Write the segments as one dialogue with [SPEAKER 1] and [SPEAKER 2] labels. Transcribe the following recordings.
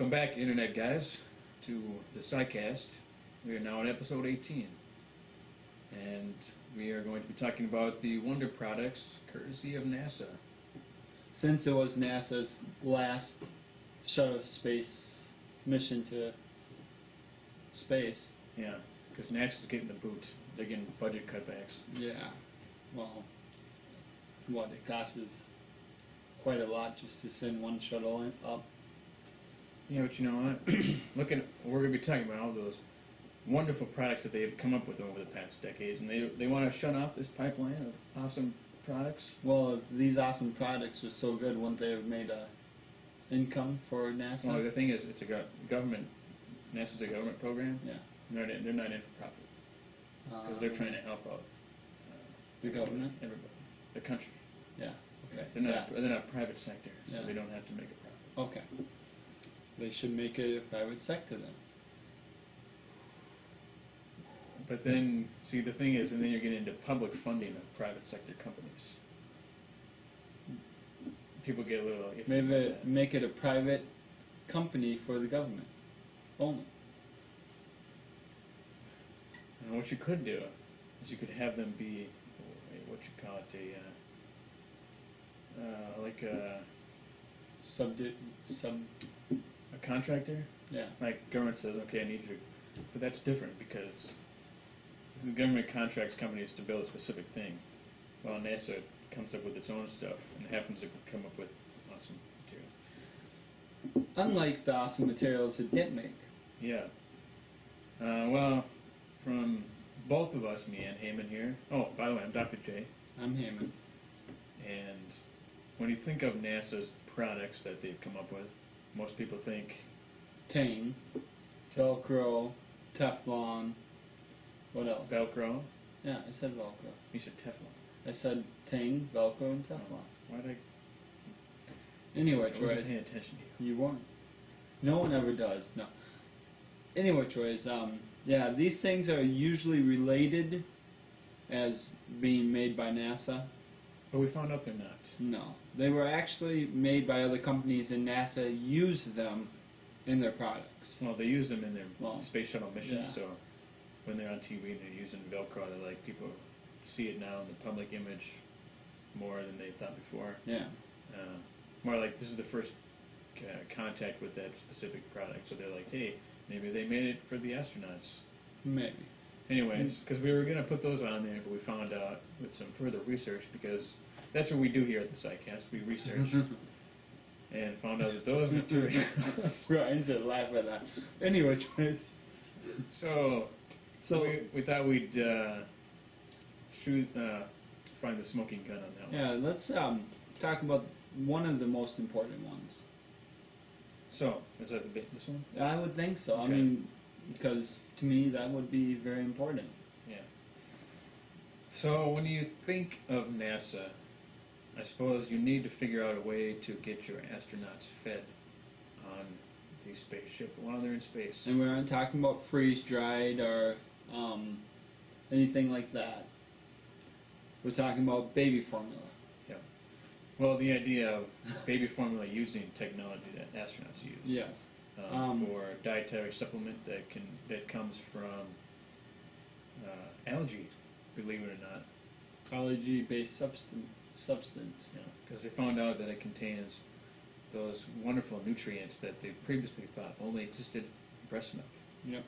[SPEAKER 1] Welcome back, Internet guys, to the Sci-Cast. We are now on episode 18. And we are going to be talking about the Wonder products courtesy of NASA.
[SPEAKER 2] Since it was NASA's last shuttle space mission to space.
[SPEAKER 1] Yeah, because NASA's getting the boot. They're getting budget cutbacks.
[SPEAKER 2] Yeah. Well, what, it costs quite a lot just to send one shuttle up.
[SPEAKER 1] Yeah, but you know what? We're going to be talking about all those wonderful products that they've come up with over the past decades, and they want to shut off this pipeline of awesome products.
[SPEAKER 2] Well, if these awesome products were so good, wouldn't they have made a income for NASA?
[SPEAKER 1] Well, the thing is, it's a government. NASA's a government program.
[SPEAKER 2] Yeah.
[SPEAKER 1] They're not in for profit because they're trying to help out
[SPEAKER 2] the government,
[SPEAKER 1] everybody, the country.
[SPEAKER 2] Yeah. Okay.
[SPEAKER 1] They're not private sector, so they don't have to make a profit.
[SPEAKER 2] Okay. They should make it a private sector then.
[SPEAKER 1] But then, see, the thing is, and then you're getting into public funding of private sector companies. People get a little...
[SPEAKER 2] Maybe make it a private company for the government only.
[SPEAKER 1] And what you could do is you could have them be, what you call it, a contractor.
[SPEAKER 2] Yeah.
[SPEAKER 1] Like government says, okay, I need you, but that's different because the government contracts companies to build a specific thing, while NASA comes up with its own stuff and happens to come up with awesome materials.
[SPEAKER 2] Unlike the awesome materials it didn't make.
[SPEAKER 1] Yeah. Well, from both of us, me and Heyman here. Oh, by the way, I'm Dr. J.
[SPEAKER 2] I'm Heyman.
[SPEAKER 1] And when you think of NASA's products that they've come up with, most people think
[SPEAKER 2] Tang, Velcro, Teflon. What else?
[SPEAKER 1] Velcro.
[SPEAKER 2] Yeah, I said Velcro.
[SPEAKER 1] You said Teflon.
[SPEAKER 2] I said Tang, Velcro, and Teflon.
[SPEAKER 1] Oh, why'd I?
[SPEAKER 2] Anyway,
[SPEAKER 1] I wasn't paying attention to you.
[SPEAKER 2] You weren't. No one ever does. No. Anyway, Troy's, yeah, these things are usually related as being made by NASA.
[SPEAKER 1] But we found out they're not.
[SPEAKER 2] No. They were actually made by other companies, and NASA used them in their products.
[SPEAKER 1] Well, they use them in their space shuttle missions,
[SPEAKER 2] yeah.
[SPEAKER 1] So when they're on TV and they're using Velcro, they're like, people see it now in the public image more than they thought before.
[SPEAKER 2] Yeah.
[SPEAKER 1] More like this is the first contact with that specific product, so they're like, hey, maybe they made it for the astronauts.
[SPEAKER 2] Maybe.
[SPEAKER 1] Anyways, because we were going to put those on there, but we found out with some further research, because that's what we do here at the Sci-Cast, we research, and found out that those materials...
[SPEAKER 2] Right, to laugh at that. Anyway,
[SPEAKER 1] So we thought we'd find the smoking gun on that one.
[SPEAKER 2] Yeah, let's talk about one of the most important ones.
[SPEAKER 1] So, is that this one?
[SPEAKER 2] I would think so.
[SPEAKER 1] Okay.
[SPEAKER 2] I mean, because to me that would be very important.
[SPEAKER 1] Yeah. So when you think of NASA, I suppose you need to figure out a way to get your astronauts fed on the spaceship while they're in space.
[SPEAKER 2] And we aren't talking about freeze-dried or anything like that. We're talking about baby formula.
[SPEAKER 1] Yeah. Well, the idea of baby formula using technology that astronauts use.
[SPEAKER 2] Yes.
[SPEAKER 1] For dietary supplement that comes from algae, believe it or not.
[SPEAKER 2] Algae-based substance.
[SPEAKER 1] Yeah. Because they found out that it contains those wonderful nutrients that they previously thought only existed in breast milk.
[SPEAKER 2] Yep.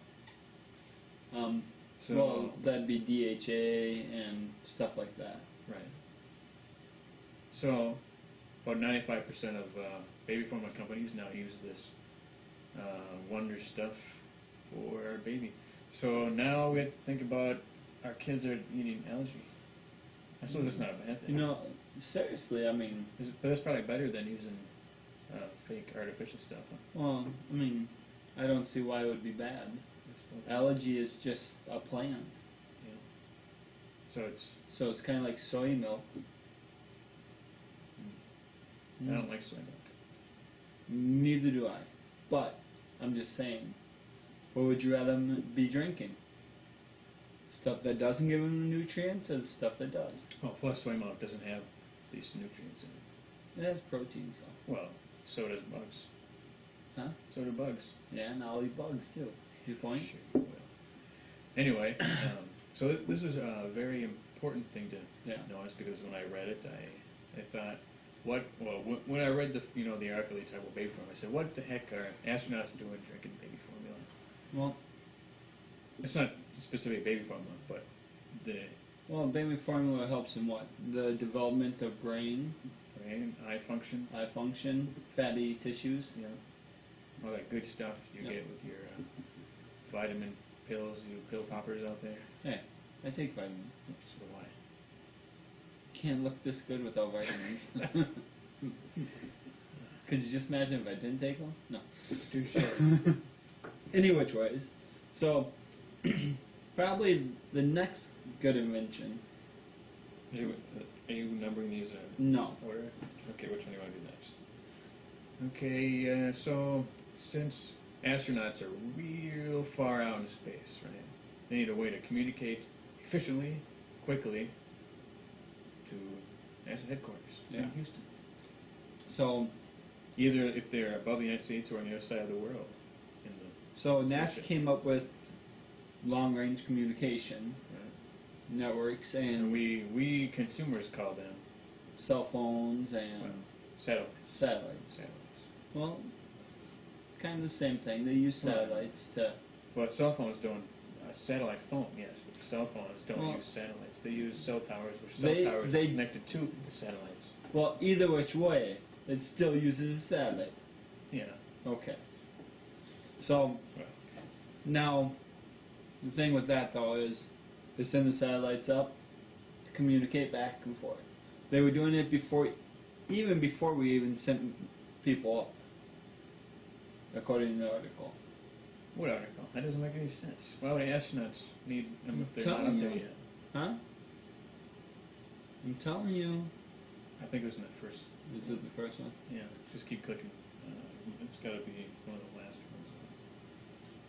[SPEAKER 2] Well, that'd be DHA and stuff like that.
[SPEAKER 1] Right. So, about 95% of baby formula companies now use this wonder stuff for baby. So now we have to think about our kids are eating algae. I suppose it's not a bad thing.
[SPEAKER 2] You know, seriously, I mean...
[SPEAKER 1] But that's probably better than using fake artificial stuff. Huh?
[SPEAKER 2] Well, I mean, I don't see why it would be bad. Algae is just a plant.
[SPEAKER 1] Yeah. So
[SPEAKER 2] it's kind of like soy milk.
[SPEAKER 1] I don't like soy milk.
[SPEAKER 2] Neither do I. But I'm just saying, what would you rather be drinking? Stuff that doesn't give them the nutrients, or the stuff that does?
[SPEAKER 1] Oh, plus soy milk doesn't have these nutrients in it.
[SPEAKER 2] It has proteins, though.
[SPEAKER 1] Well, so does bugs.
[SPEAKER 2] Huh?
[SPEAKER 1] So do bugs.
[SPEAKER 2] Yeah, and I'll eat bugs too. Your point?
[SPEAKER 1] Sure you will. Anyway, so this is a very important thing to notice, because when I read it, I thought, when I read the article they talk about baby formula, I said, what the heck are astronauts doing drinking baby formula?
[SPEAKER 2] Well,
[SPEAKER 1] it's not specific baby formula, but
[SPEAKER 2] baby formula helps in what? The development of brain,
[SPEAKER 1] eye function,
[SPEAKER 2] fatty tissues.
[SPEAKER 1] Yeah, all that good stuff you get with your vitamin pills, you pill poppers out there.
[SPEAKER 2] Yeah, I take vitamins.
[SPEAKER 1] So do I.
[SPEAKER 2] Can't look this good without vitamins. Could you just imagine if I didn't take them? No.
[SPEAKER 1] Too short.
[SPEAKER 2] Anyway, ways. So, probably the next good invention.
[SPEAKER 1] Are you numbering these
[SPEAKER 2] no.
[SPEAKER 1] order? Okay, which one do you want to do next? Okay, so since astronauts are real far out in space, right? They need a way to communicate efficiently, quickly to NASA headquarters in Houston.
[SPEAKER 2] So,
[SPEAKER 1] either if they're above the United States or on the other side of the world.
[SPEAKER 2] So NASA came up with long-range communication networks, and
[SPEAKER 1] we consumers call them
[SPEAKER 2] cell phones and satellites. Well, kind of the same thing. They use satellites to.
[SPEAKER 1] Well, cell phones don't. Satellite phone, yes, but cell phones don't use satellites. They use cell towers, which cell towers are connected to the satellites.
[SPEAKER 2] Well, either which way, it still uses a satellite.
[SPEAKER 1] Yeah.
[SPEAKER 2] Okay. So, now, the thing with that, though, is they send the satellites up to communicate back and forth. They were doing it even before we even sent people up, according to the article.
[SPEAKER 1] What article? That doesn't make any sense. Why would astronauts need them if they're not up there yet?
[SPEAKER 2] Huh? I'm telling you.
[SPEAKER 1] I think it was in the first.
[SPEAKER 2] Is it the first one?
[SPEAKER 1] Yeah. Just keep clicking. It's got to be one of the last ones.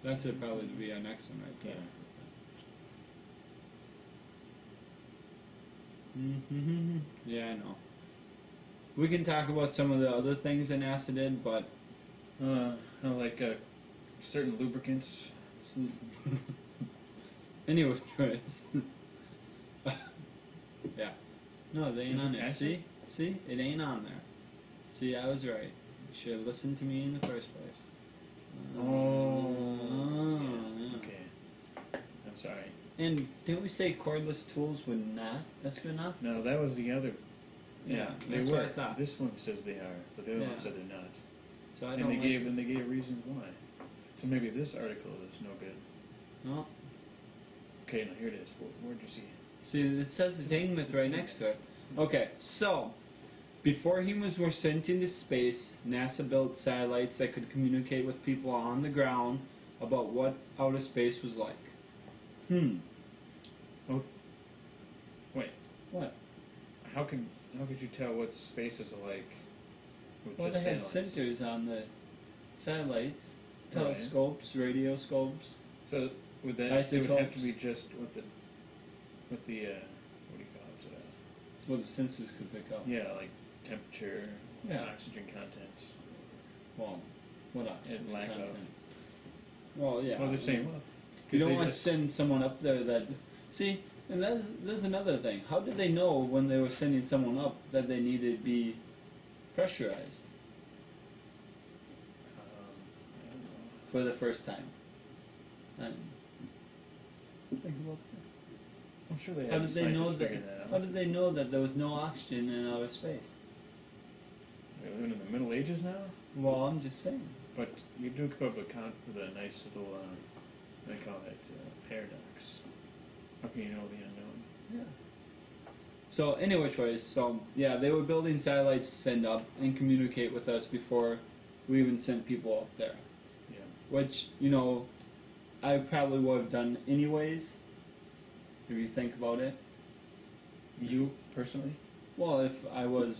[SPEAKER 2] That's it, probably to be our next one right there. Yeah. Yeah, I know. We can talk about some of the other things that NASA did, but
[SPEAKER 1] like certain lubricants.
[SPEAKER 2] Anyways, yeah. No, they ain't on there. See, it ain't on there. See, I was right. You should have listened to me in the first place.
[SPEAKER 1] Okay. I'm sorry.
[SPEAKER 2] And didn't we say cordless tools were not espionage?
[SPEAKER 1] No, that was the other.
[SPEAKER 2] Yeah,
[SPEAKER 1] they
[SPEAKER 2] that's
[SPEAKER 1] were.
[SPEAKER 2] what I thought.
[SPEAKER 1] This one says they are, but the other one said they're not.
[SPEAKER 2] So I
[SPEAKER 1] and they gave reasons why. So maybe this article is no good.
[SPEAKER 2] No.
[SPEAKER 1] Okay, now here it is. Where'd you see it?
[SPEAKER 2] See, it says attainment right next to it. Okay, so before humans were sent into space, NASA built satellites that could communicate with people on the ground about what outer space was like.
[SPEAKER 1] Oh, wait.
[SPEAKER 2] What?
[SPEAKER 1] How could you tell what space is like with
[SPEAKER 2] well,
[SPEAKER 1] just
[SPEAKER 2] they had
[SPEAKER 1] satellites?
[SPEAKER 2] sensors on the satellites, telescopes, radioscopes.
[SPEAKER 1] So would that
[SPEAKER 2] isotopes.
[SPEAKER 1] It would have to be just what do you call it?
[SPEAKER 2] What the sensors could pick up.
[SPEAKER 1] Yeah, like temperature, oxygen content.
[SPEAKER 2] Well, what oxygen
[SPEAKER 1] and lack
[SPEAKER 2] content?
[SPEAKER 1] of.
[SPEAKER 2] Well, yeah.
[SPEAKER 1] Well, the same. Well,
[SPEAKER 2] you don't want to send someone up there that. See, and there's another thing. How did they know when they were sending someone up that they needed to be pressurized?
[SPEAKER 1] I don't know.
[SPEAKER 2] For the first time. Think about that.
[SPEAKER 1] I'm sure they had scientists figure that out.
[SPEAKER 2] How did they know that there was no oxygen in outer space?
[SPEAKER 1] We're living in the Middle Ages now?
[SPEAKER 2] Well, I'm just saying.
[SPEAKER 1] But you do come up with a nice little, they call it paradox. How can you know the unknown?
[SPEAKER 2] Yeah. So, anyway, they were building satellites to send up and communicate with us before we even sent people up there.
[SPEAKER 1] Yeah.
[SPEAKER 2] Which, I probably would have done anyways, if you think about it.
[SPEAKER 1] You, personally?
[SPEAKER 2] Well, if I was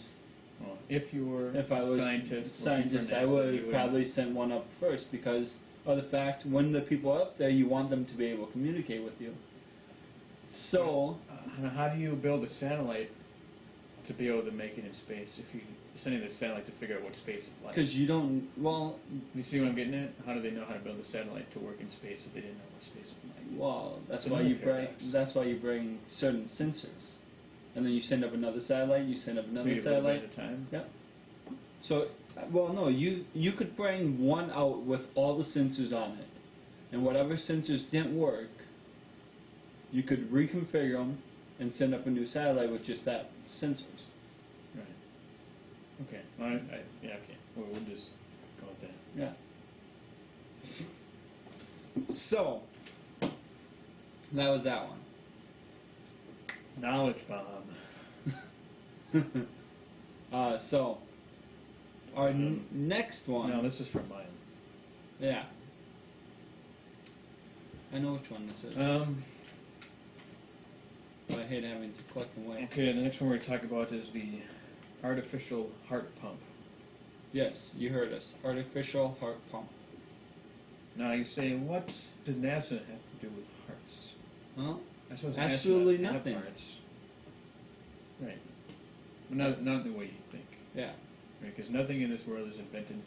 [SPEAKER 1] a scientist,
[SPEAKER 2] I would have probably sent one up first because of the fact when the people are up there, you want them to be able to communicate with you. So,
[SPEAKER 1] how do you build a satellite to be able to make it in space if you're sending the satellite to figure out what space it flies?
[SPEAKER 2] Because you don't. Well,
[SPEAKER 1] you see what I'm getting at? How do they know how to build a satellite to work in space if they didn't know what space it flies?
[SPEAKER 2] Well, that's
[SPEAKER 1] It's
[SPEAKER 2] why
[SPEAKER 1] another
[SPEAKER 2] you bring.
[SPEAKER 1] paradox.
[SPEAKER 2] That's why you bring certain sensors, and then you send up another satellite. You send up
[SPEAKER 1] So
[SPEAKER 2] another
[SPEAKER 1] you
[SPEAKER 2] satellite.
[SPEAKER 1] build it at a time?
[SPEAKER 2] Yeah. So, well, no, you could bring one out with all the sensors on it, and whatever sensors didn't work, you could reconfigure them and send up a new satellite with just that sensors.
[SPEAKER 1] Right. Okay. Yeah, okay. We'll just go with that.
[SPEAKER 2] Yeah. So, that was that one.
[SPEAKER 1] Knowledge bomb.
[SPEAKER 2] So, our next one.
[SPEAKER 1] No, this is from mine.
[SPEAKER 2] Yeah. I know which one this is. But I hate having to click and wait.
[SPEAKER 1] Okay, the next one we're going to talk about is the artificial heart pump.
[SPEAKER 2] Yes, you heard us. Artificial heart pump.
[SPEAKER 1] Now you say, what did NASA have to do with hearts?
[SPEAKER 2] Well,
[SPEAKER 1] I suppose
[SPEAKER 2] absolutely
[SPEAKER 1] astronauts have
[SPEAKER 2] nothing.
[SPEAKER 1] hearts. Right. But not the way you think.
[SPEAKER 2] Yeah.
[SPEAKER 1] Because nothing in this world is invented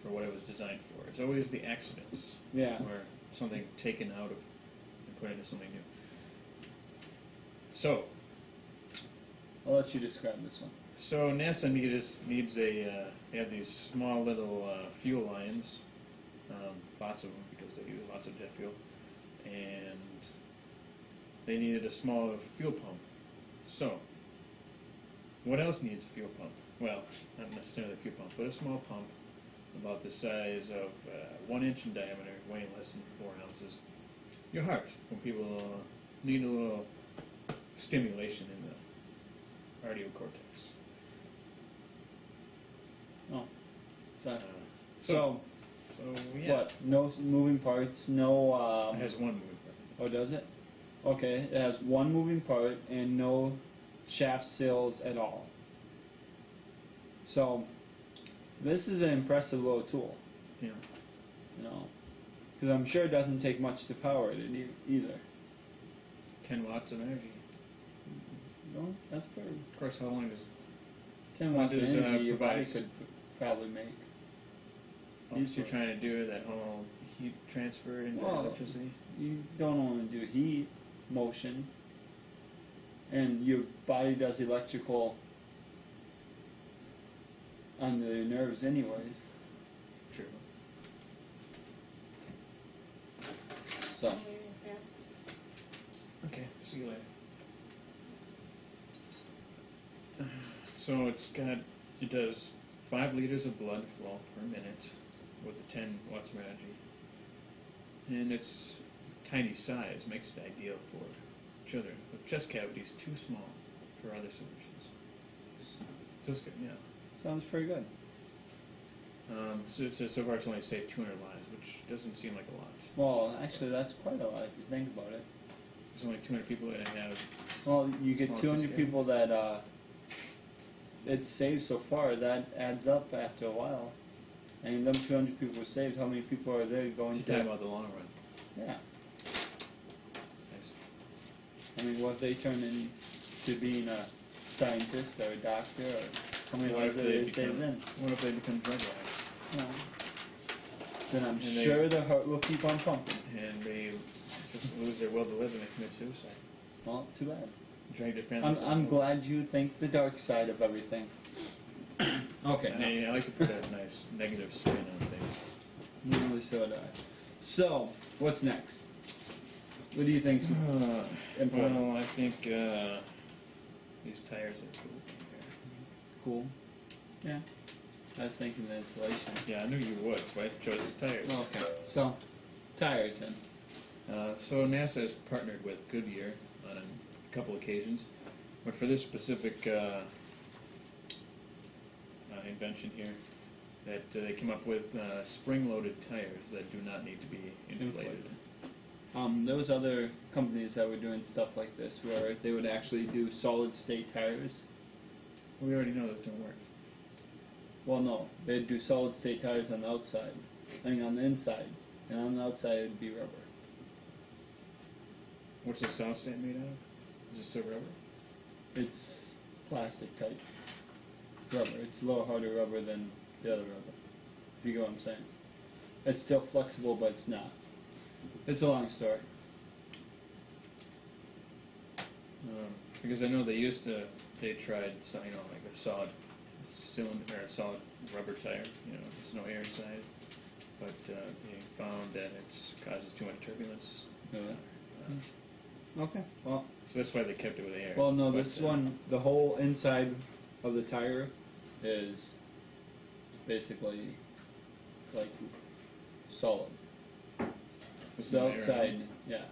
[SPEAKER 1] for what it was designed for. It's always the accidents.
[SPEAKER 2] Yeah.
[SPEAKER 1] Or something taken out of and put into something new. So,
[SPEAKER 2] I'll let you describe this one.
[SPEAKER 1] So NASA needs they have these small little fuel lines, lots of them because they use lots of jet fuel, and they needed a small fuel pump. So, what else needs a fuel pump? Well, not necessarily a fuel pump, but a small pump about the size of 1 inch in diameter, weighing less than 4 ounces. Your heart, when people need a little stimulation in the cardio cortex.
[SPEAKER 2] Oh. So,
[SPEAKER 1] So yeah.
[SPEAKER 2] what? No moving parts, no...
[SPEAKER 1] It has one moving part.
[SPEAKER 2] Oh, does it? Okay, it has one moving part and no shaft sails at all. So, this is an impressive little tool.
[SPEAKER 1] Yeah.
[SPEAKER 2] You know, because I'm sure it doesn't take much to power it either.
[SPEAKER 1] 10 watts of energy.
[SPEAKER 2] No, that's pretty...
[SPEAKER 1] Of course, how long does
[SPEAKER 2] 10
[SPEAKER 1] what
[SPEAKER 2] watts of
[SPEAKER 1] does,
[SPEAKER 2] energy your body
[SPEAKER 1] provides-
[SPEAKER 2] could probably make.
[SPEAKER 1] you're trying to do that whole heat transfer into electricity?
[SPEAKER 2] You don't only do heat, motion, and your body does electrical on the nerves anyways.
[SPEAKER 1] True.
[SPEAKER 2] So,
[SPEAKER 1] Okay, see you later. So it does 5 liters of blood flow per minute with the 10 watts of energy. And its tiny size makes it ideal for children with chest cavities too small for other solutions. So it's good, yeah.
[SPEAKER 2] sounds pretty good.
[SPEAKER 1] So it says so far it's only saved 200 lives, which doesn't seem like a lot.
[SPEAKER 2] Well, actually, that's quite a lot if you think about it.
[SPEAKER 1] There's only 200 people that have...
[SPEAKER 2] Well, you get
[SPEAKER 1] Small
[SPEAKER 2] 200
[SPEAKER 1] chest
[SPEAKER 2] people that it's saved so far. That adds up after a while. And them 200 people were saved. How many people are there going
[SPEAKER 1] You're
[SPEAKER 2] to...
[SPEAKER 1] talking about the long run.
[SPEAKER 2] Yeah.
[SPEAKER 1] Nice.
[SPEAKER 2] I mean, what if they turn into being a scientist or a doctor, or how many
[SPEAKER 1] What
[SPEAKER 2] lives
[SPEAKER 1] if
[SPEAKER 2] are
[SPEAKER 1] they
[SPEAKER 2] they saved then?
[SPEAKER 1] What if they become drug addicts?
[SPEAKER 2] No. Then I'm
[SPEAKER 1] And
[SPEAKER 2] sure the heart will keep on pumping.
[SPEAKER 1] And they just lose their will to live and they commit suicide.
[SPEAKER 2] Well, too bad.
[SPEAKER 1] Drag their families.
[SPEAKER 2] I'm glad you think the dark side of everything. Okay.
[SPEAKER 1] I like to put a nice negative spin on things.
[SPEAKER 2] Normally so do I. So, what's next? What do you think's important?
[SPEAKER 1] Well, I think these tires are cool.
[SPEAKER 2] Cool. Yeah. I was thinking the insulation.
[SPEAKER 1] Yeah, I knew you would, so I chose the tires.
[SPEAKER 2] Okay. So, tires then.
[SPEAKER 1] So NASA has partnered with Goodyear on a couple occasions, but for this specific invention here, that they came up with spring-loaded tires that do not need to be inflated.
[SPEAKER 2] There was other companies that were doing stuff like this, where they would actually do solid-state tires.
[SPEAKER 1] We already know those don't work.
[SPEAKER 2] Well, no, they'd do solid-state tires on the outside, on the inside, and on the outside it'd be rubber.
[SPEAKER 1] What's the solid state made out of? Is it still rubber?
[SPEAKER 2] It's plastic type rubber. It's a little harder rubber than the other rubber. If you get what I'm saying. It's still flexible, but it's not. It's a long story.
[SPEAKER 1] Because I know they tried, like a solid cylinder or a solid rubber tire. There's no air inside, but they found that it causes too much turbulence.
[SPEAKER 2] Okay. Well.
[SPEAKER 1] So that's why they kept it with air.
[SPEAKER 2] Well, no, this one, the whole inside of the tire is basically like solid. The outside, yeah.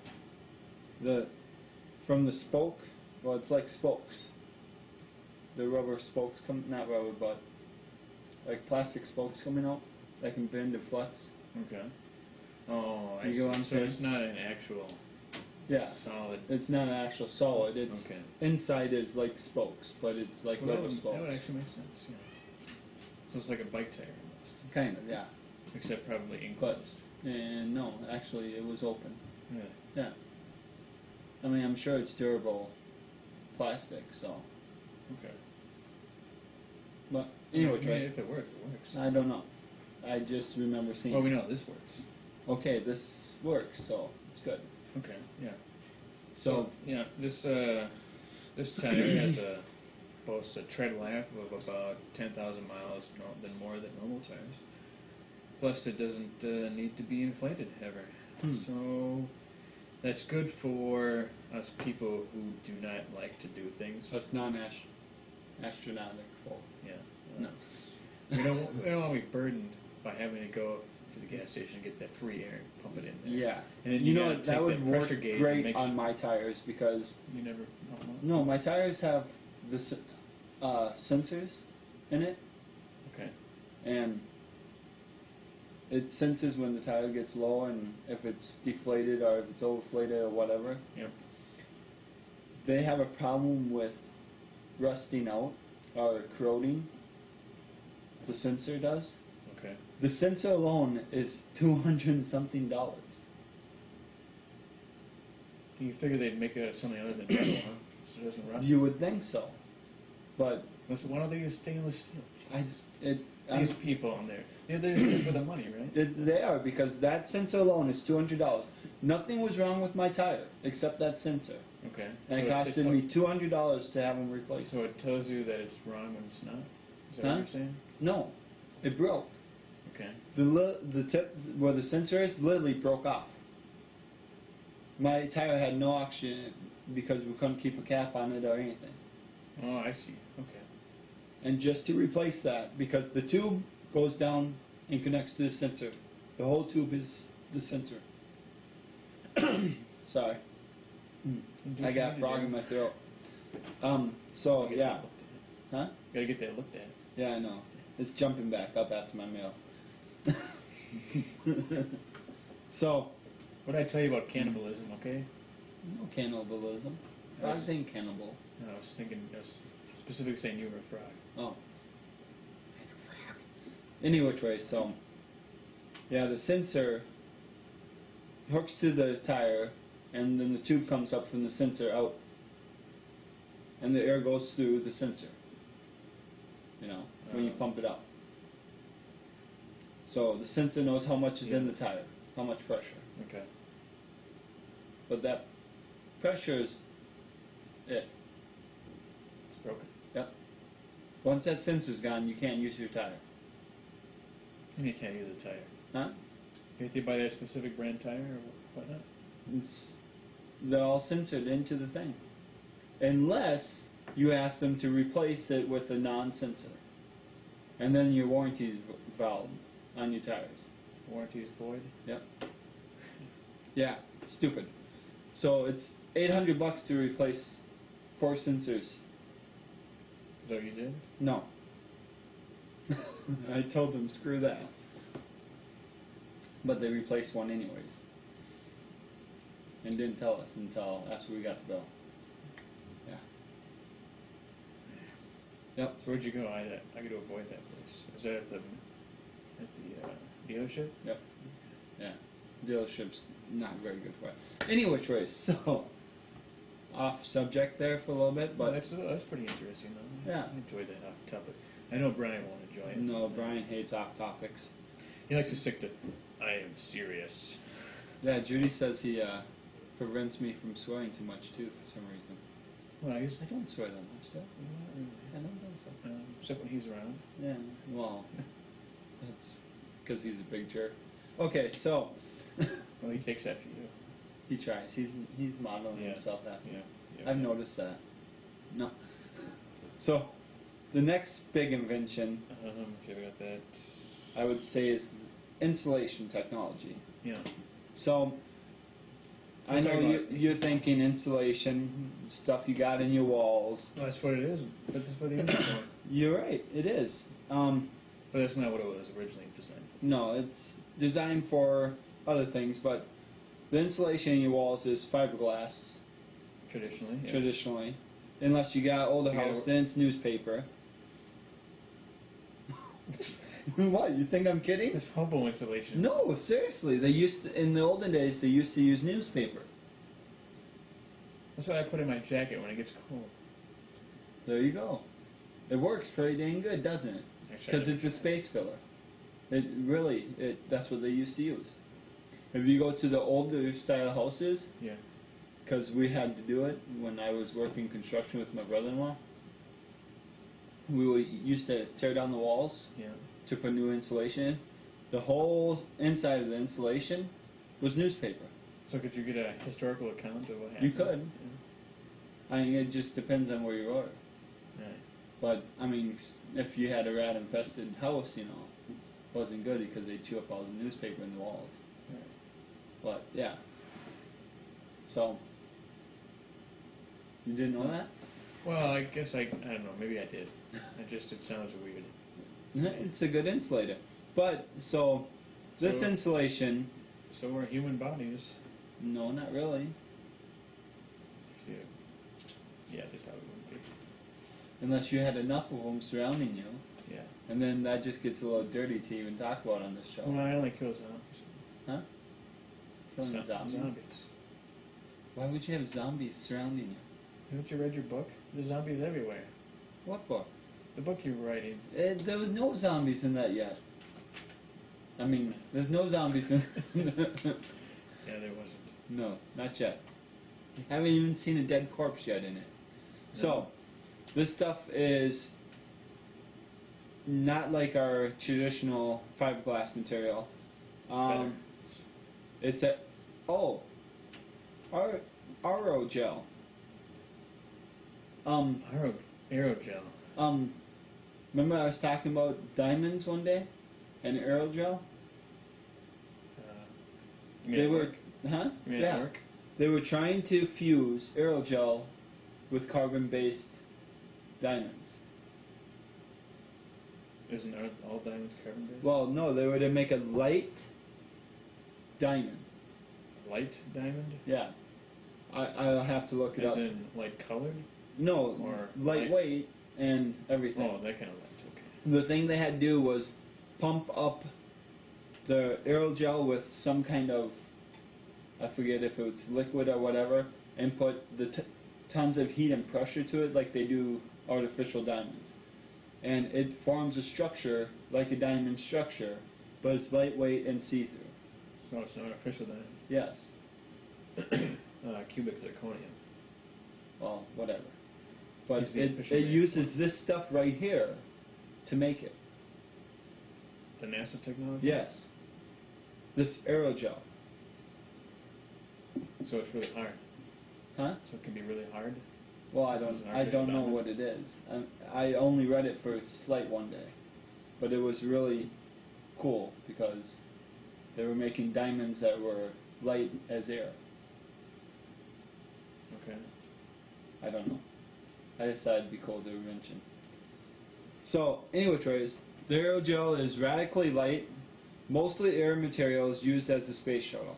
[SPEAKER 2] From the spoke, well, it's like spokes. The rubber spokes not rubber, but like plastic spokes coming out that can bend and flex.
[SPEAKER 1] Okay. Oh, I see. So it's not an actual solid.
[SPEAKER 2] It's not an actual solid. It's inside is like spokes, but it's like rubber spokes.
[SPEAKER 1] That would actually make sense. Yeah. So it's like a bike tire almost.
[SPEAKER 2] Kind of, yeah.
[SPEAKER 1] Except probably enclosed.
[SPEAKER 2] And no, actually, it was open.
[SPEAKER 1] Really?
[SPEAKER 2] Yeah. I mean, I'm sure it's durable plastic, so.
[SPEAKER 1] Okay.
[SPEAKER 2] But anyway,
[SPEAKER 1] if it works, it works.
[SPEAKER 2] I don't know. I just remember seeing.
[SPEAKER 1] Well, we know this works.
[SPEAKER 2] Okay, this works, so it's good.
[SPEAKER 1] Okay. Yeah.
[SPEAKER 2] So
[SPEAKER 1] yeah, this tire has boasts a tread life of about 10,000 miles more than normal tires. Plus, it doesn't need to be inflated ever. So that's good for us people who do not like to do things.
[SPEAKER 2] Us non-astronautical folk.
[SPEAKER 1] Yeah.
[SPEAKER 2] No.
[SPEAKER 1] We don't want to be burdened by having to go to the gas station and get that free air and pump it in there.
[SPEAKER 2] Yeah.
[SPEAKER 1] And then
[SPEAKER 2] you know that would work great on my tires because.
[SPEAKER 1] You never.
[SPEAKER 2] No, my tires have the sensors in it.
[SPEAKER 1] Okay.
[SPEAKER 2] And it senses when the tire gets low and if it's deflated or if it's overflated or whatever.
[SPEAKER 1] Yep.
[SPEAKER 2] They have a problem with rusting out or corroding. The sensor does.
[SPEAKER 1] Okay.
[SPEAKER 2] The sensor alone is $200 and something.
[SPEAKER 1] You figure they'd make it something other than metal, huh? So it doesn't rust?
[SPEAKER 2] You would think so. But
[SPEAKER 1] why don't they use stainless steel? These people on there, they're just there for the money, right?
[SPEAKER 2] They are, because that sensor alone is $200. Nothing was wrong with my tire except that sensor.
[SPEAKER 1] Okay.
[SPEAKER 2] And it costed me $200 to have them replaced.
[SPEAKER 1] So it tells you that it's wrong when it's not? Is that what you're saying?
[SPEAKER 2] No. It broke.
[SPEAKER 1] Okay.
[SPEAKER 2] The tip where the sensor is literally broke off. My tire had no oxygen because we couldn't keep a cap on it or anything.
[SPEAKER 1] Oh, I see. Okay.
[SPEAKER 2] And just to replace that, because the tube goes down and connects to the sensor. The whole tube is the sensor. Sorry. I got a frog in my throat. So, yeah. Huh?
[SPEAKER 1] Gotta get that looked at.
[SPEAKER 2] Yeah, I know. It's jumping back up after my meal. So.
[SPEAKER 1] What did I tell you about cannibalism, okay?
[SPEAKER 2] No cannibalism. Frogs ain't cannibal.
[SPEAKER 1] No, I was specifically saying you were a frog.
[SPEAKER 2] Oh. Anyway, so, yeah, the sensor hooks to the tire, and then the tube comes up from the sensor out, and the air goes through the sensor, when you pump it up. So the sensor knows how much is in the tire, how much pressure.
[SPEAKER 1] Okay.
[SPEAKER 2] But that pressure is it.
[SPEAKER 1] It's broken.
[SPEAKER 2] Yep. Once that sensor's gone, you can't use your tire.
[SPEAKER 1] And you can't use a tire.
[SPEAKER 2] Huh?
[SPEAKER 1] You have to buy that specific brand tire or whatnot?
[SPEAKER 2] They're all censored into the thing. Unless you ask them to replace it with a non-sensor. And then your warranty is valid on your tires.
[SPEAKER 1] Warranty is void?
[SPEAKER 2] Yep. Yeah, it's stupid. So it's $800 to replace 4 sensors.
[SPEAKER 1] Is that what you did?
[SPEAKER 2] No. I told them, screw that. But they replaced one anyways. And didn't tell us until after we got the bill. Yeah. Yep.
[SPEAKER 1] So where'd you go? I got to avoid that place. Was that at the dealership?
[SPEAKER 2] Yep. Yeah. Dealership's not very good for it. Anyway, Trace, so off subject there for a little bit, but
[SPEAKER 1] that's pretty interesting, though.
[SPEAKER 2] Yeah.
[SPEAKER 1] I enjoyed that off topic. I know Brian won't enjoy it.
[SPEAKER 2] no, Brian hates off topics.
[SPEAKER 1] He likes to stick to, I am serious.
[SPEAKER 2] Yeah, Judy says he prevents me from swearing too much too for some reason.
[SPEAKER 1] Well, I guess
[SPEAKER 2] I don't swear that much, though.
[SPEAKER 1] not really.
[SPEAKER 2] I don't think so.
[SPEAKER 1] Except when he's around.
[SPEAKER 2] Yeah, well, that's because he's a big jerk. Okay, so
[SPEAKER 1] Well, he takes after you.
[SPEAKER 2] he tries. He's modeling
[SPEAKER 1] Yeah.
[SPEAKER 2] himself after.
[SPEAKER 1] Yeah.
[SPEAKER 2] I've noticed that. No. So the next big invention
[SPEAKER 1] Okay, we got that.
[SPEAKER 2] I would say is insulation technology.
[SPEAKER 1] Yeah.
[SPEAKER 2] So I
[SPEAKER 1] We're
[SPEAKER 2] know
[SPEAKER 1] talking about-
[SPEAKER 2] you're thinking insulation stuff you got in your walls.
[SPEAKER 1] Well, that's what it is. But that's what they use it for.
[SPEAKER 2] You're right. It is.
[SPEAKER 1] But that's not what it was originally designed for.
[SPEAKER 2] No, it's designed for other things, but the insulation in your walls is fiberglass
[SPEAKER 1] Traditionally. Yes.
[SPEAKER 2] traditionally, unless you got older
[SPEAKER 1] You gotta
[SPEAKER 2] house,
[SPEAKER 1] work-
[SPEAKER 2] then it's newspaper. What? You think I'm kidding?
[SPEAKER 1] It's hobo insulation.
[SPEAKER 2] No, seriously. They used to, in the olden days. They used to use newspaper.
[SPEAKER 1] That's what I put in my jacket when it gets cold.
[SPEAKER 2] There you go. It works pretty dang good, doesn't it?
[SPEAKER 1] Actually,
[SPEAKER 2] Because it's a space filler. It really, that's what they used to use. If you go to the older style houses,
[SPEAKER 1] Yeah.
[SPEAKER 2] because we had to do it when I was working construction with my brother-in-law, used to tear down the walls
[SPEAKER 1] Yeah.
[SPEAKER 2] to put new insulation in. The whole inside of the insulation was newspaper.
[SPEAKER 1] So could you get a historical account of what happened?
[SPEAKER 2] You could. I mean, it just depends on where you are.
[SPEAKER 1] Yeah. Right.
[SPEAKER 2] But, I mean, if you had a rat-infested house, it wasn't good because they chew up all the newspaper in the walls.
[SPEAKER 1] Right.
[SPEAKER 2] But, yeah. So, you didn't know that?
[SPEAKER 1] Well, I guess I don't know. Maybe I did. It sounds weird.
[SPEAKER 2] It's a good insulator. But, so this
[SPEAKER 1] So-
[SPEAKER 2] insulation,
[SPEAKER 1] So are human bodies.
[SPEAKER 2] no, not really.
[SPEAKER 1] Yeah, they probably wouldn't be.
[SPEAKER 2] Unless you had enough of them surrounding you.
[SPEAKER 1] Yeah.
[SPEAKER 2] And then that just gets a little dirty to even talk about on this show.
[SPEAKER 1] Well, I only kill zombies.
[SPEAKER 2] Huh? Killing zombies? Why would you have zombies surrounding you?
[SPEAKER 1] Haven't you read your book? There's zombies everywhere.
[SPEAKER 2] What book?
[SPEAKER 1] The book you're writing.
[SPEAKER 2] There was no zombies in that yet. I mean, there's no zombies in
[SPEAKER 1] Yeah, there wasn't.
[SPEAKER 2] No, not yet. You haven't even seen a dead corpse yet in it.
[SPEAKER 1] No.
[SPEAKER 2] So, this stuff is not like our traditional fiberglass material.
[SPEAKER 1] Better.
[SPEAKER 2] It's a aerogel.
[SPEAKER 1] Aerogel.
[SPEAKER 2] Remember I was talking about diamonds one day and aerogel?
[SPEAKER 1] You mean at work?
[SPEAKER 2] Huh?
[SPEAKER 1] You mean
[SPEAKER 2] yeah.
[SPEAKER 1] at work?
[SPEAKER 2] They were trying to fuse aerogel with carbon-based diamonds.
[SPEAKER 1] Isn't all diamonds carbon based?
[SPEAKER 2] Well, no, they were to make a light diamond.
[SPEAKER 1] Light diamond?
[SPEAKER 2] Yeah. I'll have to look it
[SPEAKER 1] As
[SPEAKER 2] up.
[SPEAKER 1] in light colored?
[SPEAKER 2] No,
[SPEAKER 1] or
[SPEAKER 2] lightweight and everything.
[SPEAKER 1] Oh, that kind of light. Okay.
[SPEAKER 2] The thing they had to do was pump up the aerogel with some kind of, I forget if it was liquid or whatever, and put the tons of heat and pressure to it like they do artificial diamonds. And it forms a structure like a diamond structure, but it's lightweight and see-through.
[SPEAKER 1] No, it's an artificial diamond.
[SPEAKER 2] Yes.
[SPEAKER 1] Cubic zirconium.
[SPEAKER 2] Well, whatever. But
[SPEAKER 1] Is the
[SPEAKER 2] it
[SPEAKER 1] official name.
[SPEAKER 2] uses this stuff right here to make it.
[SPEAKER 1] The NASA technology?
[SPEAKER 2] Yes. This aerogel.
[SPEAKER 1] So it's really hard.
[SPEAKER 2] Huh?
[SPEAKER 1] So it can be really hard?
[SPEAKER 2] Well, I
[SPEAKER 1] This
[SPEAKER 2] don't.
[SPEAKER 1] is an
[SPEAKER 2] I
[SPEAKER 1] artificial
[SPEAKER 2] don't know
[SPEAKER 1] diamond?
[SPEAKER 2] what it is. I only read it for slight one day, but it was really cool because they were making diamonds that were light as air.
[SPEAKER 1] Okay.
[SPEAKER 2] I don't know. I just thought it'd be cool to mention. So, anyway, Trace, the aerogel is radically light, mostly air materials used as a space shuttle.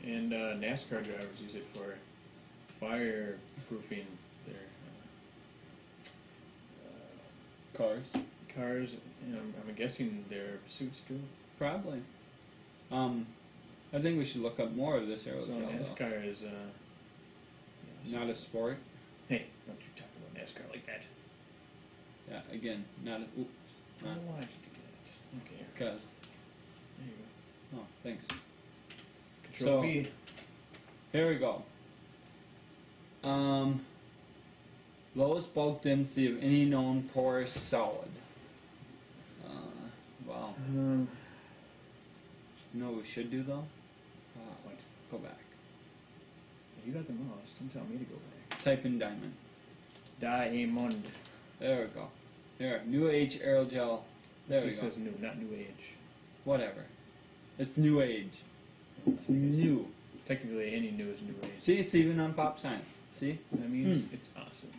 [SPEAKER 1] And NASCAR drivers use it for fireproofing their
[SPEAKER 2] Cars.
[SPEAKER 1] cars. I'm guessing their suits too.
[SPEAKER 2] Probably. I think we should look up more of this aerogel.
[SPEAKER 1] So
[SPEAKER 2] though.
[SPEAKER 1] NASCAR is
[SPEAKER 2] not a sport.
[SPEAKER 1] Hey, don't you talk about NASCAR like that.
[SPEAKER 2] Yeah, again, not a... Oop, not...
[SPEAKER 1] Why did you do that? Okay.
[SPEAKER 2] Because...
[SPEAKER 1] There you go.
[SPEAKER 2] Oh, thanks.
[SPEAKER 1] Control V.
[SPEAKER 2] Here we go. Lowest bulk density of any known porous solid. Wow. You know what we should do though?
[SPEAKER 1] What?
[SPEAKER 2] Go back.
[SPEAKER 1] You got the mouse. Don't tell me to go back.
[SPEAKER 2] Type in diamond.
[SPEAKER 1] Diamond.
[SPEAKER 2] There we go. Here, New Age aerogel. There we go.
[SPEAKER 1] It says new, not New Age.
[SPEAKER 2] Whatever. It's New Age. It's new.
[SPEAKER 1] Technically, any new is New Age.
[SPEAKER 2] See, it's even on Pop Science. See?
[SPEAKER 1] That means it's awesome.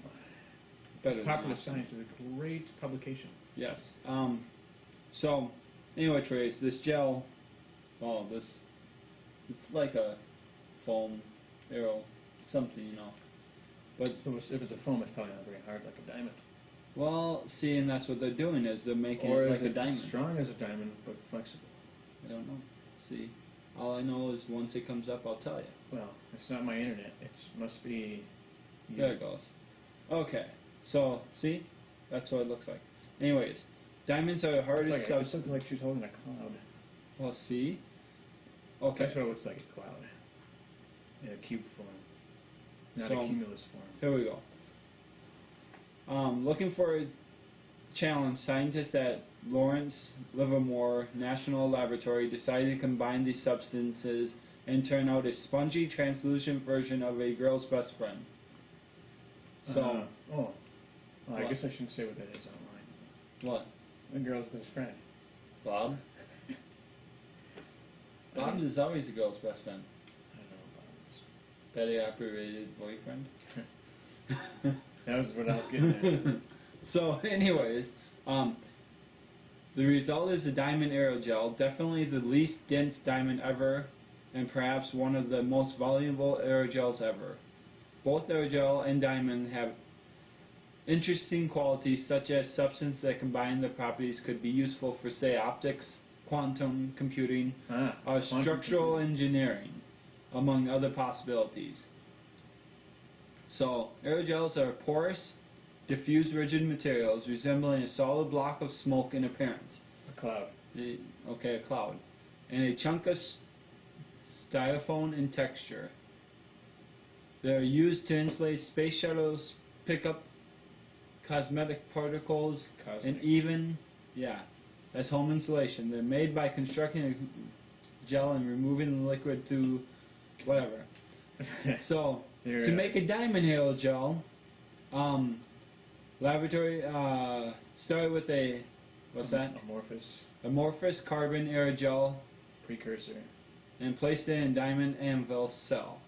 [SPEAKER 2] Better
[SPEAKER 1] Popular
[SPEAKER 2] awesome.
[SPEAKER 1] Science is a great publication.
[SPEAKER 2] Yes. So, anyway, Trace, this gel, well, it's like a foam arrow, something, you know. But
[SPEAKER 1] So if it's a foam, it's probably not very hard like a diamond.
[SPEAKER 2] well, see, and that's what they're doing is they're making
[SPEAKER 1] Or
[SPEAKER 2] it like
[SPEAKER 1] is
[SPEAKER 2] a diamond.
[SPEAKER 1] strong as a diamond but flexible?
[SPEAKER 2] I don't know. See, all I know is once it comes up, I'll tell you.
[SPEAKER 1] Well, it's not my internet. It must be.
[SPEAKER 2] There it goes. Okay. So, see, that's what it looks like. Anyways, diamonds are the hardest
[SPEAKER 1] It
[SPEAKER 2] substance.
[SPEAKER 1] looks like she's holding a cloud.
[SPEAKER 2] Well, see. Okay.
[SPEAKER 1] That's what it looks like, a cloud. In a cube form. Not
[SPEAKER 2] So,
[SPEAKER 1] a cumulus form.
[SPEAKER 2] Here we go. Looking for a challenge, scientists at Lawrence Livermore National Laboratory decided to combine these substances and turn out a spongy, translucent version of a girl's best friend. So,
[SPEAKER 1] Well, I
[SPEAKER 2] What?
[SPEAKER 1] guess I shouldn't say what that is online.
[SPEAKER 2] what?
[SPEAKER 1] A girl's best friend.
[SPEAKER 2] Bob? Bob is always a girl's best friend.
[SPEAKER 1] I don't know about this.
[SPEAKER 2] Betty operated boyfriend.
[SPEAKER 1] That was what I was getting at.
[SPEAKER 2] So, anyways, the result is a diamond aerogel, definitely the least dense diamond ever, and perhaps one of the most valuable aerogels ever. Both aerogel and diamond have interesting qualities such as substances that combine their properties could be useful for, say, optics, quantum computing, or structural engineering, among other possibilities. So, aerogels are porous, diffuse rigid materials resembling a solid block of smoke in appearance.
[SPEAKER 1] A cloud.
[SPEAKER 2] Okay, a cloud. And a chunk of styrofoam in texture. They are used to insulate space shuttles, pick up cosmetic particles, and even, as home insulation. They're made by constructing a gel and removing the liquid through whatever. So, to make a diamond aerogel, laboratory started with a, what's that? Amorphous carbon aerogel
[SPEAKER 1] precursor.
[SPEAKER 2] And placed it in diamond anvil cell,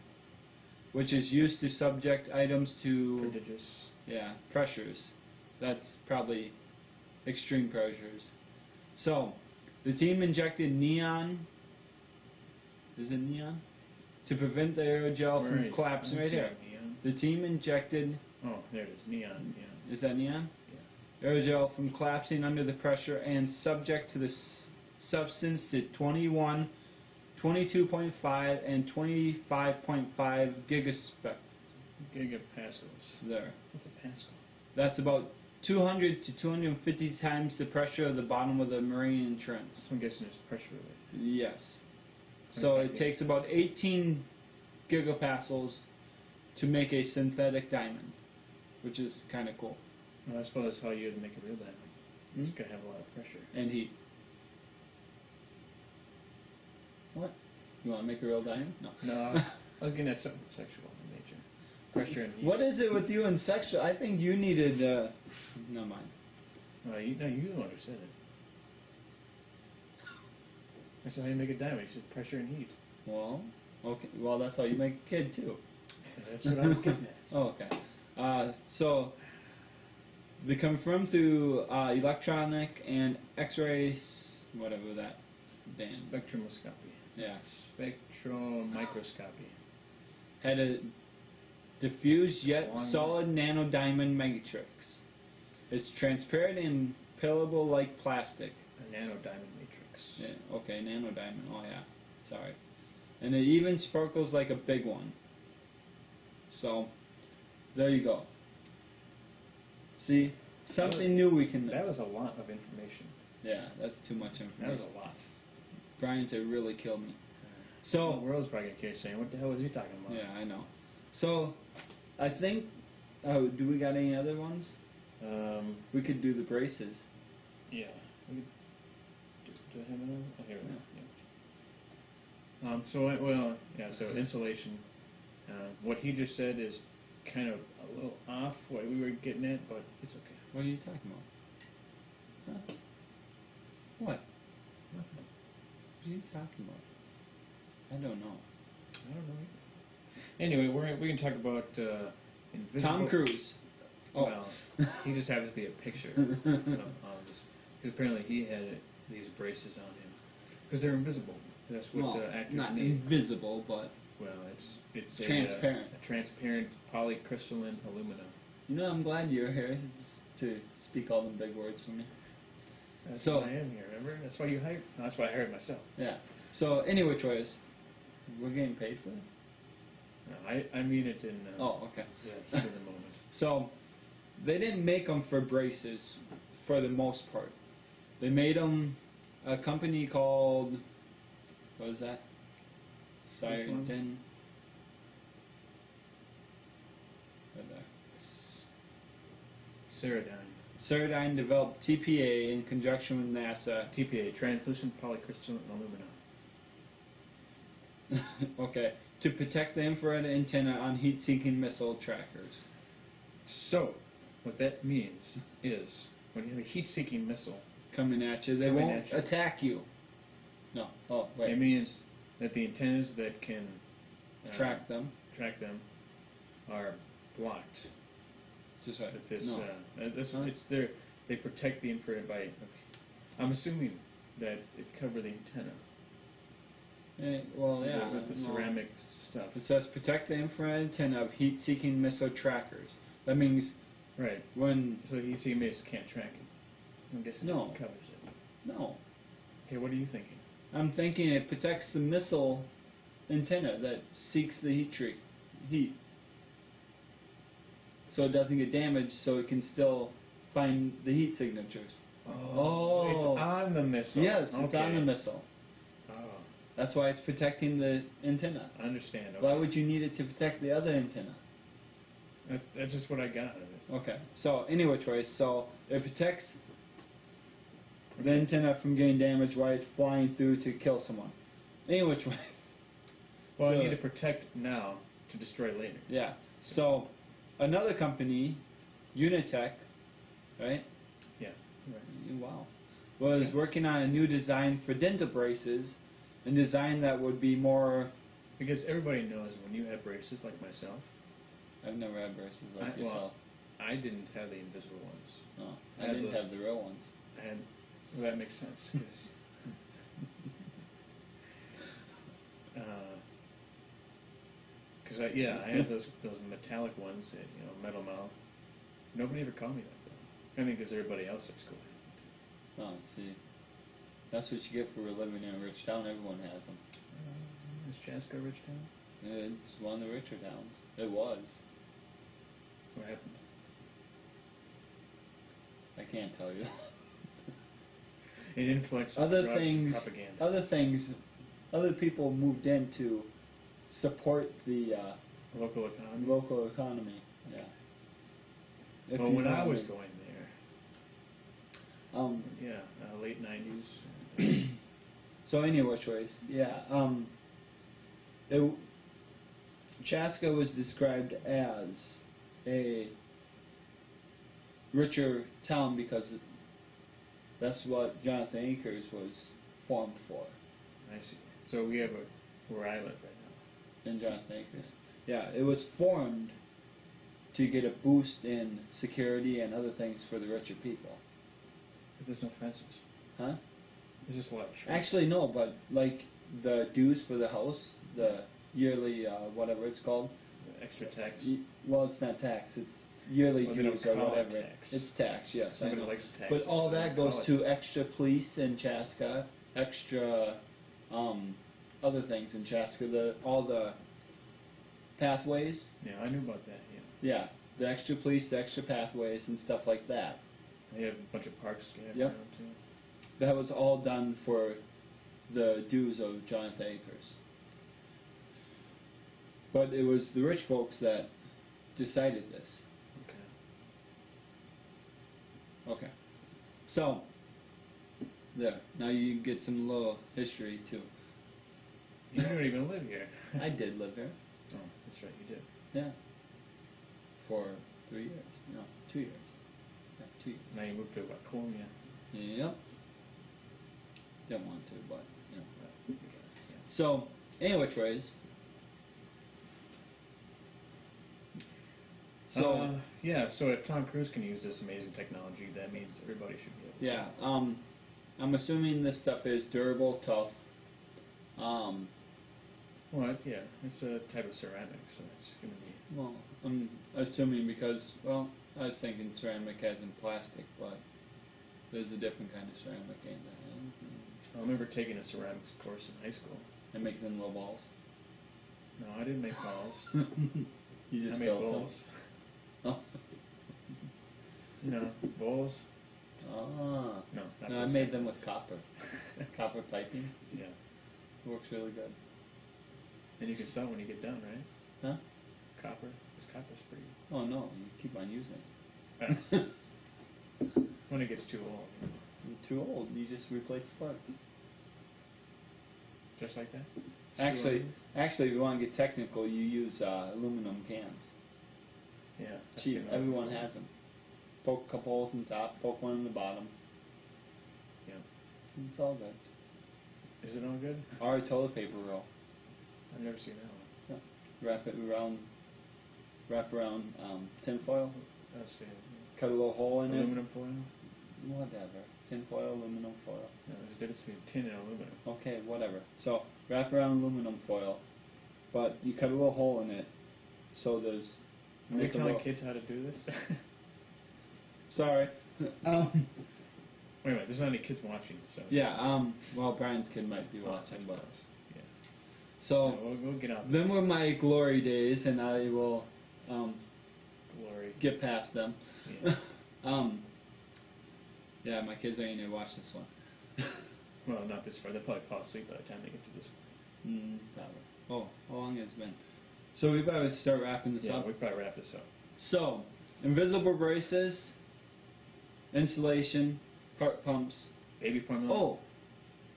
[SPEAKER 2] which is used to subject items to
[SPEAKER 1] prodigious
[SPEAKER 2] pressures. That's probably extreme pressures. So, the team injected neon. Is it neon? To prevent the aerogel from collapsing. Right here.
[SPEAKER 1] Neon.
[SPEAKER 2] The team injected.
[SPEAKER 1] Oh, there it is. Neon.
[SPEAKER 2] Is that neon?
[SPEAKER 1] Yeah.
[SPEAKER 2] Aerogel from collapsing under the pressure and subject to the substance to 21, 22.5, and 25.5 gigapascals. There.
[SPEAKER 1] What's a pascal?
[SPEAKER 2] That's about 200 to 250 times the pressure of the bottom of the marine trench.
[SPEAKER 1] I'm guessing it's pressure related.
[SPEAKER 2] Yes. So it takes about 18 gigapascals to make a synthetic diamond, which is kind of cool.
[SPEAKER 1] Well, I suppose that's how you would make a real diamond.
[SPEAKER 2] Hmm?
[SPEAKER 1] It's got to have a lot of pressure.
[SPEAKER 2] And heat. What? You want to make a real diamond? No.
[SPEAKER 1] No, I was getting at something sexual in nature. Pressure and heat.
[SPEAKER 2] What is it with you and sexual? I think you needed, never mind.
[SPEAKER 1] No, you understood it. That's how you make a diamond. You said pressure and heat.
[SPEAKER 2] Well, okay. Well, that's how you make a kid, too.
[SPEAKER 1] That's what I was getting at.
[SPEAKER 2] Oh, okay. So, they confirm through electronic and X-rays, whatever that damn.
[SPEAKER 1] Spectroscopy.
[SPEAKER 2] Yeah.
[SPEAKER 1] Spectromicroscopy.
[SPEAKER 2] Had a diffuse yet solid nanodiamond matrix. It's transparent and peelable like plastic.
[SPEAKER 1] A nanodiamond matrix.
[SPEAKER 2] Yeah, okay, nanodiamond. Oh yeah, sorry. And it even sparkles like a big one. So, There you go. See? Something new we can...
[SPEAKER 1] That was a lot of information.
[SPEAKER 2] Yeah, that's too much information.
[SPEAKER 1] That was a lot.
[SPEAKER 2] Brian said really killed me.
[SPEAKER 1] So... The world's probably going to keep saying, what the hell was he talking about?
[SPEAKER 2] Yeah, I know. So, I think... Oh, do we got any other ones? We could do the braces.
[SPEAKER 1] Yeah. Do I have another? Oh, here we go. Yeah. So insulation. What he just said is kind of a little off what we were getting at, but it's okay.
[SPEAKER 2] What are you talking about? Huh? What?
[SPEAKER 1] Nothing.
[SPEAKER 2] What are you talking about? I don't know.
[SPEAKER 1] I don't know either. Anyway, we can talk about invisible...
[SPEAKER 2] Tom Cruise. Oh.
[SPEAKER 1] Well, he just happens to be a picture of this. Because apparently he had these braces on him. Because they're invisible. That's what the actors
[SPEAKER 2] not
[SPEAKER 1] need.
[SPEAKER 2] Invisible, but...
[SPEAKER 1] Well, it's
[SPEAKER 2] transparent.
[SPEAKER 1] A transparent polycrystalline aluminum.
[SPEAKER 2] You know, I'm glad you're here to speak all them big words for me.
[SPEAKER 1] That's why I am here, remember? That's why you hired... No, that's why I hired myself.
[SPEAKER 2] Yeah. So, anyway, Troyes, we're getting paid for this?
[SPEAKER 1] No, I mean it in...
[SPEAKER 2] oh, okay.
[SPEAKER 1] Yeah, heat of the moment.
[SPEAKER 2] So, they didn't make them for braces, for the most part. They made them... A company called... What was that? Ceradyne. Ceradyne developed TPA in conjunction with NASA.
[SPEAKER 1] TPA, translucent polycrystalline aluminum.
[SPEAKER 2] Okay. To protect the infrared antenna on heat-seeking missile trackers.
[SPEAKER 1] So, what that means is, when you have a heat-seeking missile
[SPEAKER 2] coming at you, they won't attack you. No. Oh, wait.
[SPEAKER 1] It means that the antennas that can
[SPEAKER 2] track them
[SPEAKER 1] are blocked.
[SPEAKER 2] Just like
[SPEAKER 1] this, they protect the infrared by... I'm assuming that it covered the antenna.
[SPEAKER 2] Well, yeah.
[SPEAKER 1] With the ceramic stuff.
[SPEAKER 2] It says protect the infrared antenna of heat-seeking missile trackers. That means...
[SPEAKER 1] Right.
[SPEAKER 2] When...
[SPEAKER 1] So heat-seeking missiles can't track it. I'm guessing it covers it.
[SPEAKER 2] No.
[SPEAKER 1] Okay, what are you thinking?
[SPEAKER 2] I'm thinking it protects the missile antenna that seeks the heat. So it doesn't get damaged, so it can still find the heat signatures.
[SPEAKER 1] Oh. It's on the missile.
[SPEAKER 2] Yes, it's on the missile.
[SPEAKER 1] Oh.
[SPEAKER 2] That's why it's protecting the antenna.
[SPEAKER 1] I understand.
[SPEAKER 2] Okay. Why would you need it to protect the other antenna?
[SPEAKER 1] That's just what I got out of it.
[SPEAKER 2] Okay. So, anyway, Troy, so it protects the antenna from getting damaged while it's flying through to kill someone. Anyway, Troy.
[SPEAKER 1] Well, I need to protect now to destroy later.
[SPEAKER 2] Yeah. So, another company, Unitech, right?
[SPEAKER 1] Yeah. Right.
[SPEAKER 2] Wow. Was working on a new design for dental braces, a design that would be more...
[SPEAKER 1] Because everybody knows when you have braces like myself...
[SPEAKER 2] I've never had braces like yourself.
[SPEAKER 1] Well, I didn't have the invisible ones.
[SPEAKER 2] No, I didn't have the real ones.
[SPEAKER 1] Well, that makes sense. Because I had those metallic ones, metal mouth. Nobody ever called me that though. I mean, because everybody else at school had
[SPEAKER 2] it. Oh, see, that's what you get for living in a rich town. Everyone has them.
[SPEAKER 1] Is Chaska a rich town?
[SPEAKER 2] It's one of the richer towns. It was.
[SPEAKER 1] What happened?
[SPEAKER 2] I can't tell you.
[SPEAKER 1] It influenced propaganda.
[SPEAKER 2] Other things, other people moved in to support the
[SPEAKER 1] local economy.
[SPEAKER 2] Local economy, yeah.
[SPEAKER 1] Well, when I was going there, late 90s.
[SPEAKER 2] So anyway, Choice, Chaska was described as a richer town because that's what Jonathan Akers was formed for.
[SPEAKER 1] I see. So we have where I live right now.
[SPEAKER 2] In Jonathan Akers. Yeah, it was formed to get a boost in security and other things for the richer people.
[SPEAKER 1] But there's no fences.
[SPEAKER 2] Huh?
[SPEAKER 1] There's just a lot of trees.
[SPEAKER 2] Actually, no, but like the dues for the house, the yearly, whatever it's called.
[SPEAKER 1] The extra tax?
[SPEAKER 2] Well, it's not tax. It's yearly dues or whatever.
[SPEAKER 1] Tax.
[SPEAKER 2] It's tax, yes.
[SPEAKER 1] Somebody likes tax.
[SPEAKER 2] But all that goes to extra police in Chaska, extra other things in Chaska, all the pathways.
[SPEAKER 1] Yeah, I knew about that,
[SPEAKER 2] Yeah, the extra police, the extra pathways, and stuff like that.
[SPEAKER 1] They have a bunch of parks scattered
[SPEAKER 2] Yep.
[SPEAKER 1] around too.
[SPEAKER 2] That was all done for the dues of Jonathan Akers. But it was the rich folks that decided this. Okay. So, there. Now you get some little history too.
[SPEAKER 1] You don't even live here.
[SPEAKER 2] I did live here.
[SPEAKER 1] Oh, that's right, you did.
[SPEAKER 2] Yeah. For 3 years. No, 2 years. Yeah, 2 years.
[SPEAKER 1] Now you moved to Waconia.
[SPEAKER 2] Yep. Didn't want to, but, you know.
[SPEAKER 1] Yeah.
[SPEAKER 2] So, anyways. So,
[SPEAKER 1] yeah, so if Tom Cruise can use this amazing technology, that means everybody should be able to.
[SPEAKER 2] yeah, I'm assuming this stuff is durable, tough.
[SPEAKER 1] Well, yeah, it's a type of ceramic, so it's going to be...
[SPEAKER 2] Well, I'm assuming because, well, I was thinking ceramic as in plastic, but there's a different kind of ceramic in that.
[SPEAKER 1] I remember taking a ceramics course in high school.
[SPEAKER 2] And making them little balls.
[SPEAKER 1] No, I didn't make balls.
[SPEAKER 2] You just
[SPEAKER 1] I made
[SPEAKER 2] built
[SPEAKER 1] bowls.
[SPEAKER 2] them. Oh.
[SPEAKER 1] You know, bowls.
[SPEAKER 2] Ah.
[SPEAKER 1] No, not
[SPEAKER 2] No, I
[SPEAKER 1] those
[SPEAKER 2] made
[SPEAKER 1] kind.
[SPEAKER 2] them with copper. Copper piping.
[SPEAKER 1] Yeah.
[SPEAKER 2] It works really good.
[SPEAKER 1] And you can sell when you get done, right?
[SPEAKER 2] Huh?
[SPEAKER 1] Copper. Because copper's pretty...
[SPEAKER 2] Oh no, you keep on using it.
[SPEAKER 1] When it gets too old.
[SPEAKER 2] You're too old. You just replace the parts.
[SPEAKER 1] Just like that?
[SPEAKER 2] Actually, if you want to get technical, you use aluminum cans.
[SPEAKER 1] Yeah.
[SPEAKER 2] Cheap. Everyone has them. Poke a couple holes in the top, poke one in the bottom.
[SPEAKER 1] Yeah.
[SPEAKER 2] It's all good.
[SPEAKER 1] Is it all good?
[SPEAKER 2] Or a toilet paper roll.
[SPEAKER 1] I've never seen that one.
[SPEAKER 2] Yeah. Wrap around tin foil.
[SPEAKER 1] Let's see.
[SPEAKER 2] Cut a little hole in
[SPEAKER 1] Aluminum foil?
[SPEAKER 2] it. Whatever. Tin foil, aluminum foil.
[SPEAKER 1] No, there's a difference between tin and aluminum.
[SPEAKER 2] Okay, whatever. So wrap around aluminum foil, but you cut a little hole in it, so there's.
[SPEAKER 1] Are we telling kids how to do this?
[SPEAKER 2] Sorry.
[SPEAKER 1] Wait a minute, there's not any kids watching, so...
[SPEAKER 2] Yeah, well, Brian's kid might be watching, but...
[SPEAKER 1] Yeah.
[SPEAKER 2] So,
[SPEAKER 1] No, we'll get out.
[SPEAKER 2] them were my glory days, and I will,
[SPEAKER 1] Glory.
[SPEAKER 2] get past them.
[SPEAKER 1] Yeah.
[SPEAKER 2] Yeah, my kids ain't gonna watch this one.
[SPEAKER 1] Well, not this far. They'll probably fall asleep by the time they get to this one.
[SPEAKER 2] Probably. Oh, how long has it been? So we better start wrapping this
[SPEAKER 1] Yeah,
[SPEAKER 2] up.
[SPEAKER 1] we probably wrap this up.
[SPEAKER 2] So, invisible braces, insulation, heart pumps.
[SPEAKER 1] Baby formula.
[SPEAKER 2] Oh,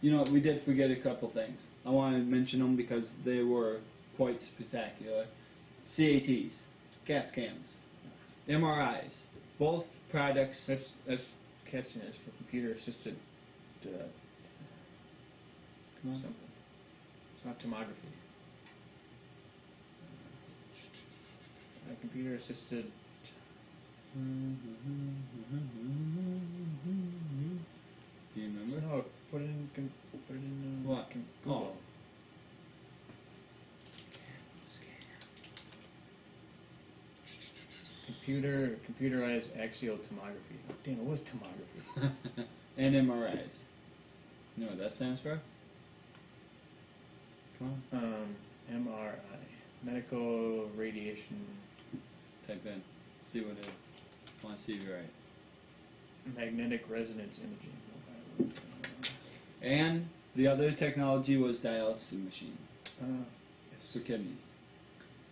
[SPEAKER 2] you know, we did forget a couple things. I want to mention them because they were quite spectacular. CATs, CAT scans, MRIs, both products.
[SPEAKER 1] That's CAT scans for computer assisted something. It's not tomography. Computer assisted.
[SPEAKER 2] Do you remember?
[SPEAKER 1] No, put it in.
[SPEAKER 2] What?
[SPEAKER 1] Google.
[SPEAKER 2] Oh.
[SPEAKER 1] Computerized axial tomography. Oh, damn, it was tomography.
[SPEAKER 2] And MRIs. You know what that stands for? Come on.
[SPEAKER 1] MRI. Medical radiation.
[SPEAKER 2] Type in. See what it is. I want to see if you're right.
[SPEAKER 1] Magnetic resonance imaging.
[SPEAKER 2] And the other technology was dialysis machine.
[SPEAKER 1] Yes.
[SPEAKER 2] For kidneys.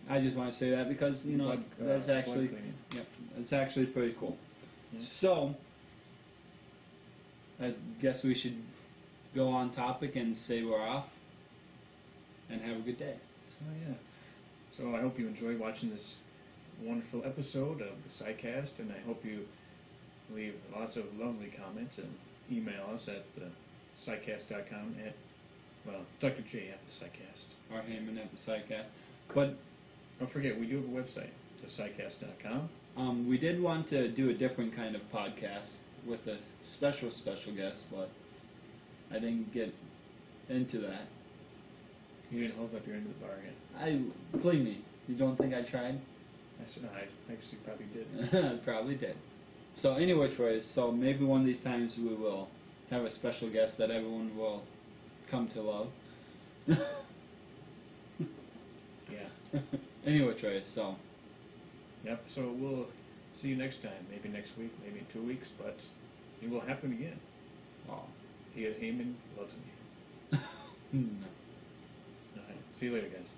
[SPEAKER 2] I just want to say that because, you know, that's actually, yep, it's actually pretty cool.
[SPEAKER 1] Yeah.
[SPEAKER 2] So, I guess we should go on topic and say we're off. And have a good day.
[SPEAKER 1] So, yeah. So I hope you enjoyed watching this wonderful episode of the Sci-Cast, and I hope you leave lots of lovely comments and email us at Sci-Cast.com at, well, Dr. J at the Sci-Cast.
[SPEAKER 2] Or Heyman at the Sci-Cast. But
[SPEAKER 1] don't forget, we do have a website, thescicast.com.
[SPEAKER 2] We did want to do a different kind of podcast with a special guest, but I didn't get into that.
[SPEAKER 1] You didn't hold up your end of the bargain.
[SPEAKER 2] Believe me, you don't think I tried?
[SPEAKER 1] I actually probably did.
[SPEAKER 2] I probably did. So anyway, Troy, so maybe one of these times we will have a special guest that everyone will come to love.
[SPEAKER 1] Yeah.
[SPEAKER 2] Anyway, Troy, so
[SPEAKER 1] Yep. So we'll see you next time. Maybe next week. Maybe in 2 weeks. But it will happen again.
[SPEAKER 2] Oh.
[SPEAKER 1] He is Heyman loves me.
[SPEAKER 2] No.
[SPEAKER 1] All right. See you later, guys.